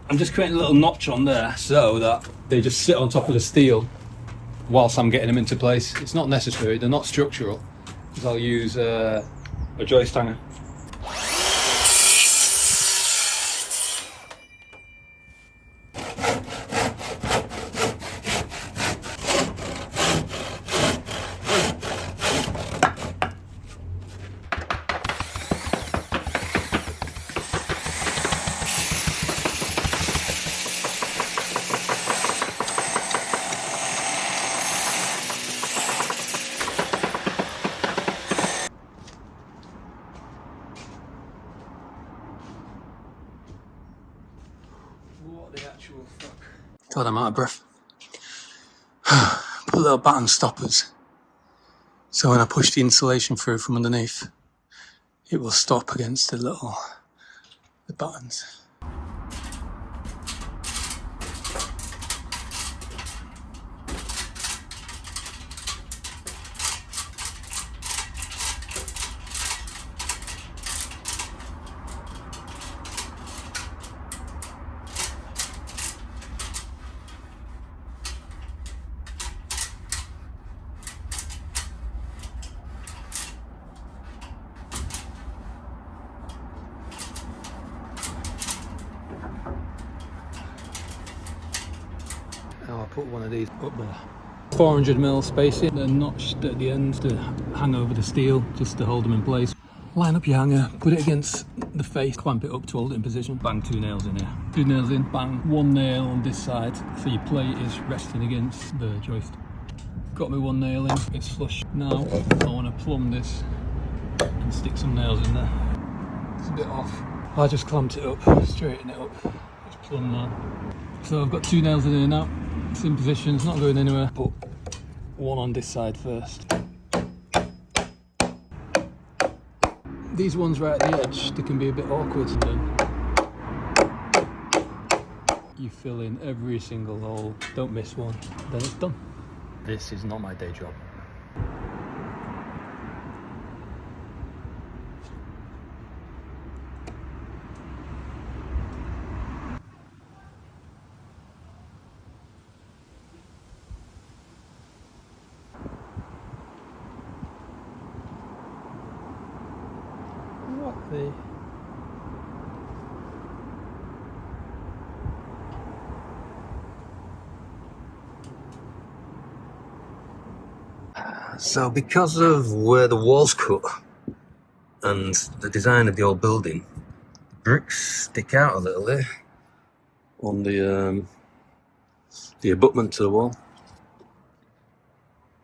I'm just creating a little notch on there so that they just sit on top of the steel whilst I'm getting them into place. It's not necessary, they're not structural, because I'll use a joist hanger. What the actual fuck? God, I'm out of breath. Put little batten stoppers. So when I push the insulation through from underneath, it will stop against the battens. Now I'll put one of these up there. 400mm spacing, they're notched at the end to hang over the steel, just to hold them in place. Line up your hanger, put it against the face, clamp it up to hold it in position. Bang 2 nails in here. 2 nails in, bang 1 nail on this side, so your plate is resting against the joist. Got me 1 nail in, it's flush. Now I want to plumb this and stick some nails in there. It's a bit off. I just clamped it up, straighten it up. It's plumb now. So I've got 2 nails in here now. It's in position, it's not going anywhere. But 1 on this side first. These ones right at the edge, they can be a bit awkward, and then you fill in every single hole, don't miss one, then it's done. This is not my day job. What the... So because of where the walls cut and the design of the old building, the bricks stick out a little there on the abutment to the wall.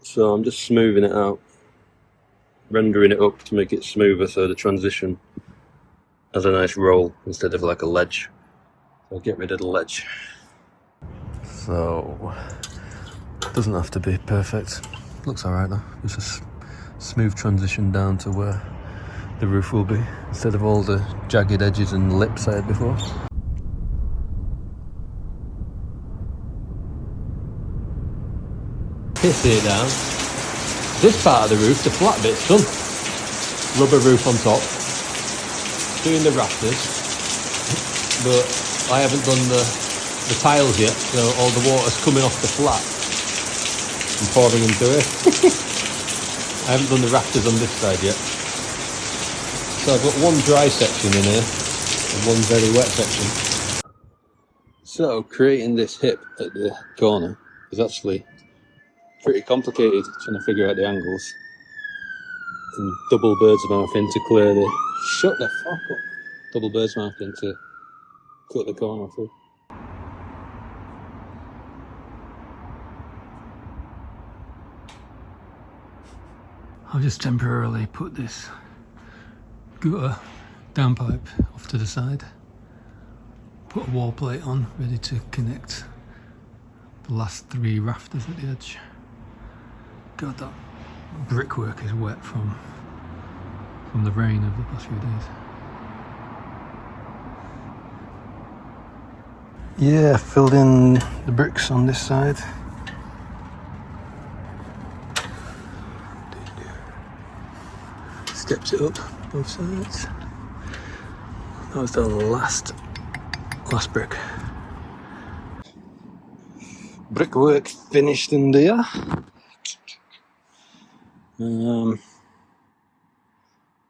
So I'm just smoothing it out, rendering it up to make it smoother so the transition has a nice roll instead of like a ledge. So I'll get rid of the ledge. So it doesn't have to be perfect. Looks alright though. Just a smooth transition down to where the roof will be instead of all the jagged edges and lips I had before. Piss it down. This part of the roof, the flat bit's done. Rubber roof on top. Doing the rafters. But I haven't done the tiles yet, so all the water's coming off the flat and pouring into it. I haven't done the rafters on this side yet. So I've got one dry section in here and one very wet section. So creating this hip at the corner is actually pretty complicated, trying to figure out the angles. And double bird's mouth in to clear the... Shut the fuck up. Double bird's mouth in to cut the corner through. I'll just temporarily put this gutter downpipe off to the side. Put a wall plate on, ready to connect the last 3 rafters at the edge. God, that brickwork is wet from the rain of the past few days. Yeah, filled in the bricks on this side. Steps it up both sides. That was the last brick. Brickwork finished in there.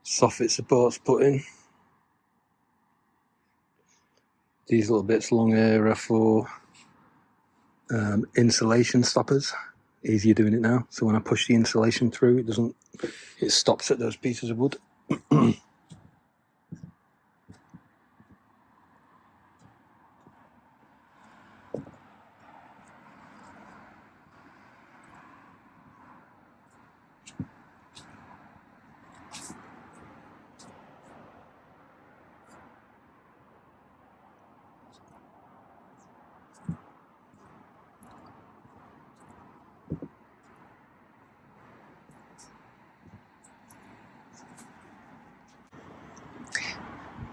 Soffit supports put in. These little bits along here are for insulation stoppers. Easier doing it now, so when I push the insulation through, it stops at those pieces of wood.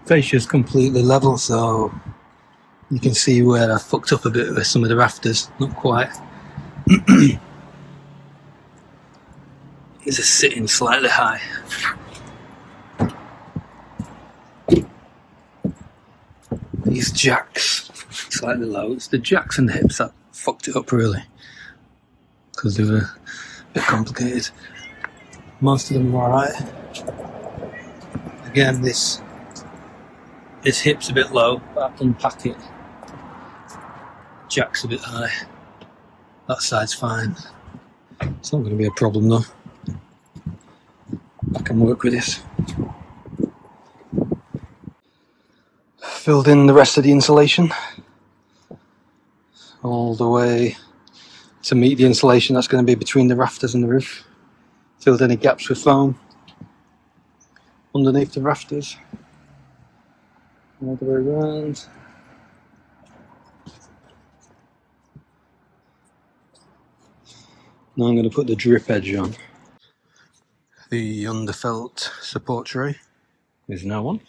Fascia is completely level, so you can see where I fucked up a bit with some of the rafters. Not quite. It's just sitting slightly high. These jacks slightly low. It's the jacks and the hips that fucked it up really, because they were a bit complicated. Most of them were alright. Again, this hip's a bit low, but I can pack it. Jack's a bit high. That side's fine. It's not going to be a problem though. I can work with this. Filled in the rest of the insulation all the way to meet the insulation that's going to be between the rafters and the roof. Filled any gaps with foam underneath the rafters all the way around. Now I'm going to put the drip edge on. The Underfelt support tray is now on.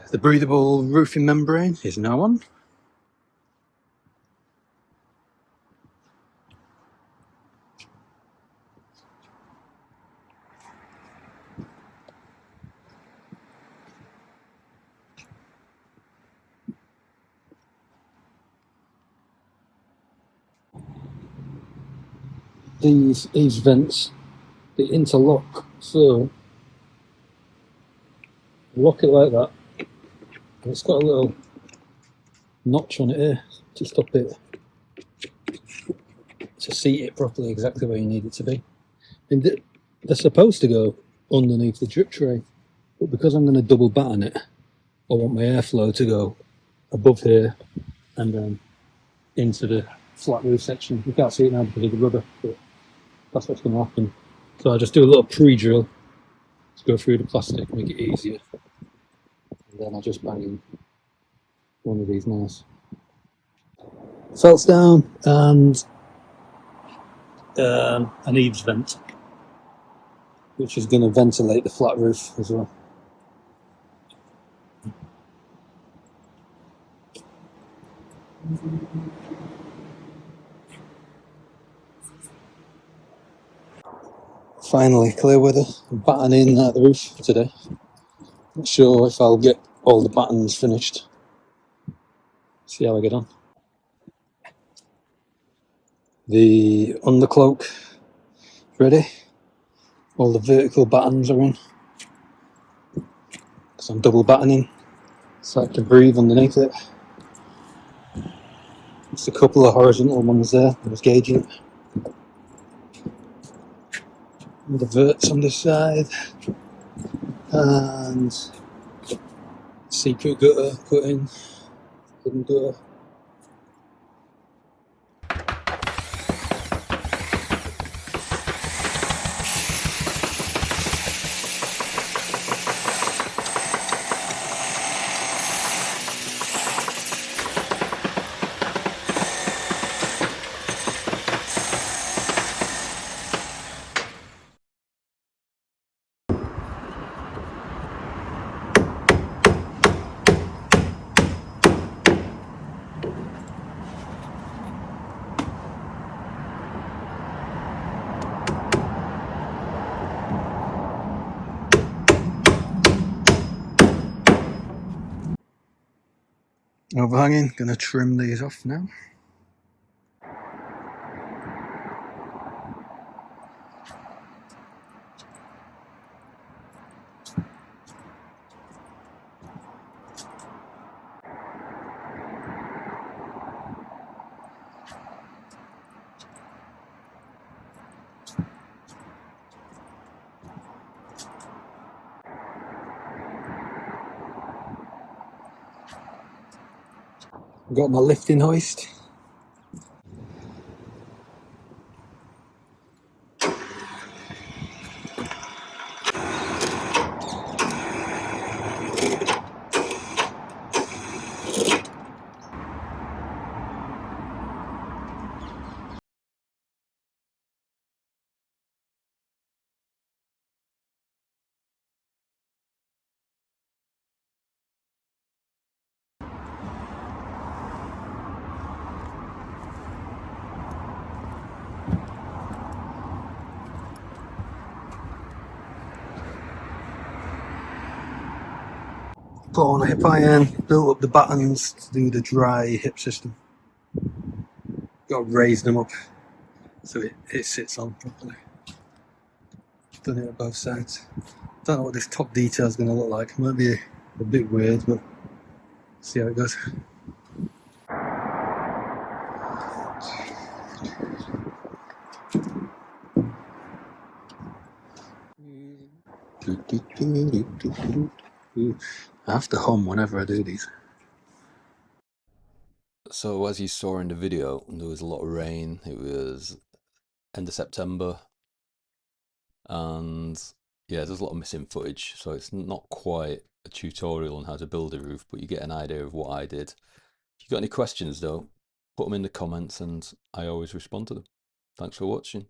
The breathable roofing membrane is now on. These Eaves vents, they interlock, so lock it like that. And it's got a little notch on it here to stop it, to seat it properly exactly where you need it to be. And they're supposed to go underneath the drip tray, but because I'm going to double batten it, I want my airflow to go above here and then into the flat roof section. You can't see it now because of the rubber, but that's what's going to happen. So I just do a little pre-drill to go through the plastic, make it easier. And then I just bang in one of these nails. Felts down and an Eaves vent, which is going to ventilate the flat roof as well. Finally clear weather, battening at the roof today. Not sure if I'll get all the battens finished. See how I get on. The undercloak ready. All the vertical battens are in. Because I'm double battening, so I can breathe underneath it. Just a couple of horizontal ones there, I was gauging. And the verts on this side. And secret gutter put in. Hidden gutter. overhanging. Gonna trim these off now. Got my lifting hoist. Put on a hip iron, built up the battens to do the dry hip system. Got to raise them up so it sits on properly. Done it at both sides. Don't know what this top detail is going to look like. Might be a bit weird, but see how it goes. I have to hum whenever I do these. So as you saw in the video, there was a lot of rain. It was end of September, and yeah, there's a lot of missing footage, so it's not quite a tutorial on how to build a roof, but you get an idea of what I did. If you got any questions though, put them in the comments and I always respond to them. Thanks for watching.